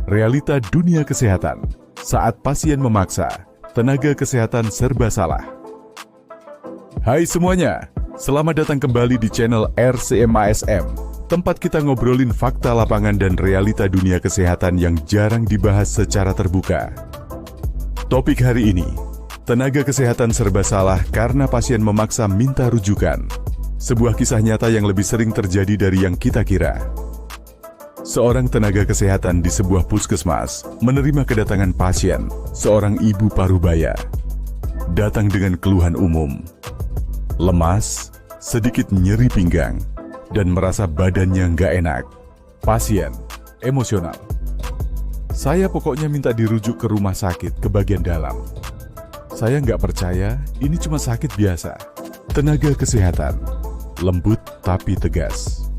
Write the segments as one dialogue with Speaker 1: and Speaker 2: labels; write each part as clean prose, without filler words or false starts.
Speaker 1: Realita dunia kesehatan. Saat pasien memaksa, tenaga kesehatan serba salah. Hai semuanya, selamat datang kembali di channel RCMASM, tempat kita ngobrolin fakta lapangan dan realita dunia kesehatan yang jarang dibahas secara terbuka. Topik hari ini, tenaga kesehatan serba salah karena pasien memaksa minta rujukan. Sebuah kisah nyata yang lebih sering terjadi dari yang kita kira. Seorang tenaga kesehatan di sebuah puskesmas menerima kedatangan pasien, seorang ibu parubaya. Datang dengan keluhan umum, lemas, sedikit nyeri pinggang, dan merasa badannya nggak enak. Pasien emosional. Saya pokoknya minta dirujuk ke rumah sakit ke bagian dalam. Saya nggak percaya, ini cuma sakit biasa. Tenaga kesehatan, lembut tapi tegas.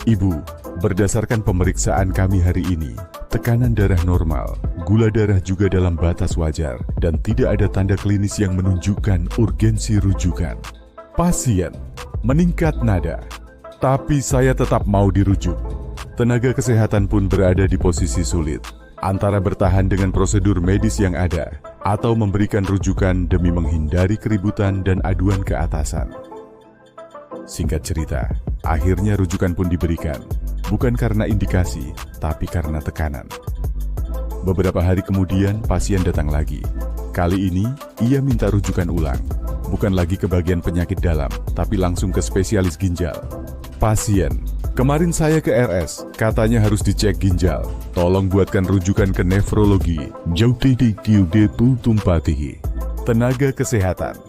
Speaker 1: Ibu, berdasarkan pemeriksaan kami hari ini, tekanan darah normal, gula darah juga dalam batas wajar, dan tidak ada tanda klinis yang menunjukkan urgensi rujukan. Pasien meningkat nada, tapi saya tetap mau dirujuk. Tenaga kesehatan pun berada di posisi sulit, antara bertahan dengan prosedur medis yang ada, atau memberikan rujukan demi menghindari keributan dan aduan ke atasan. Singkat cerita, akhirnya rujukan pun diberikan, bukan karena indikasi, tapi karena tekanan. Beberapa hari kemudian, pasien datang lagi. Kali ini, ia minta rujukan ulang, bukan lagi ke bagian penyakit dalam, tapi langsung ke spesialis ginjal. Pasien, kemarin saya ke RS, katanya harus dicek ginjal. Tolong buatkan rujukan ke nefrologi. Tenaga kesehatan.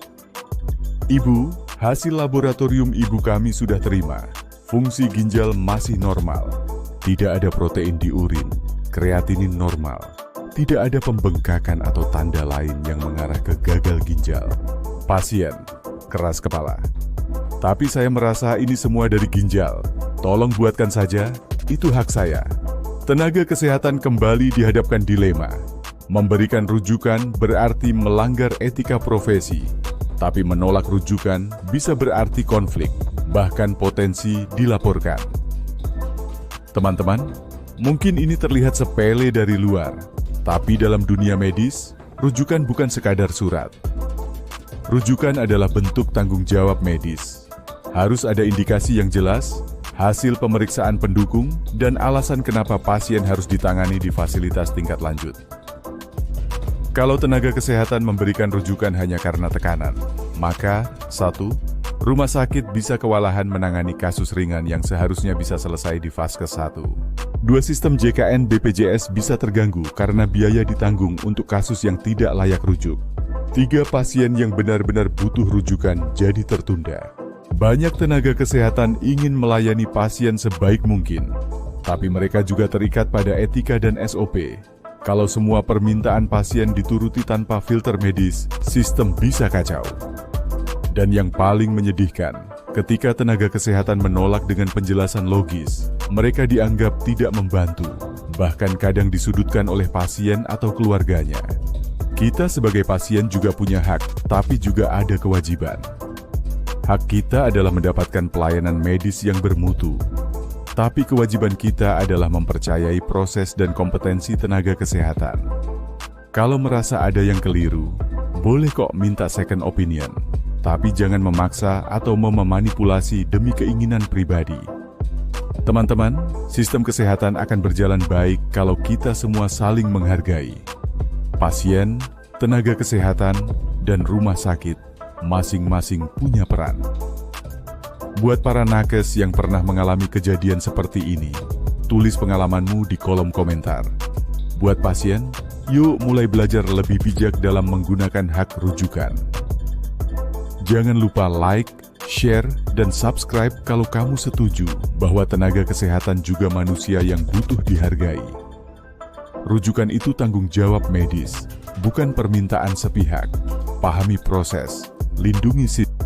Speaker 1: Ibu, hasil laboratorium ibu kami sudah terima. Fungsi ginjal masih normal. Tidak ada protein di urin, kreatinin normal. Tidak ada pembengkakan atau tanda lain yang mengarah ke gagal ginjal. Pasien keras kepala. Tapi saya merasa ini semua dari ginjal. Tolong buatkan saja, itu hak saya. Tenaga kesehatan kembali dihadapkan dilema. Memberikan rujukan berarti melanggar etika profesi. Tapi menolak rujukan bisa berarti konflik, bahkan potensi dilaporkan. Teman-teman, mungkin ini terlihat sepele dari luar, tapi dalam dunia medis, rujukan bukan sekadar surat. Rujukan adalah bentuk tanggung jawab medis. Harus ada indikasi yang jelas, hasil pemeriksaan pendukung, dan alasan kenapa pasien harus ditangani di fasilitas tingkat lanjut. Kalau tenaga kesehatan memberikan rujukan hanya karena tekanan, maka 1. Rumah sakit bisa kewalahan menangani kasus ringan yang seharusnya bisa selesai di Vaskes 1. 2. Sistem JKN BPJS bisa terganggu karena biaya ditanggung untuk kasus yang tidak layak rujuk. 3. Pasien yang benar-benar butuh rujukan jadi tertunda. Banyak tenaga kesehatan ingin melayani pasien sebaik mungkin, tapi mereka juga terikat pada etika dan SOP. Kalau semua permintaan pasien dituruti tanpa filter medis, sistem bisa kacau. Dan yang paling menyedihkan, ketika tenaga kesehatan menolak dengan penjelasan logis, mereka dianggap tidak membantu, bahkan kadang disudutkan oleh pasien atau keluarganya. Kita sebagai pasien juga punya hak, tapi juga ada kewajiban. Hak kita adalah mendapatkan pelayanan medis yang bermutu. Tapi kewajiban kita adalah mempercayai proses dan kompetensi tenaga kesehatan. Kalau merasa ada yang keliru, boleh kok minta second opinion, tapi jangan memaksa atau memanipulasi demi keinginan pribadi. Teman-teman, sistem kesehatan akan berjalan baik kalau kita semua saling menghargai. Pasien, tenaga kesehatan, dan rumah sakit masing-masing punya peran. Buat para nakes yang pernah mengalami kejadian seperti ini, tulis pengalamanmu di kolom komentar. Buat pasien, yuk mulai belajar lebih bijak dalam menggunakan hak rujukan. Jangan lupa like, share, dan subscribe kalau kamu setuju bahwa tenaga kesehatan juga manusia yang butuh dihargai. Rujukan itu tanggung jawab medis, bukan permintaan sepihak. Pahami proses, lindungi sistem.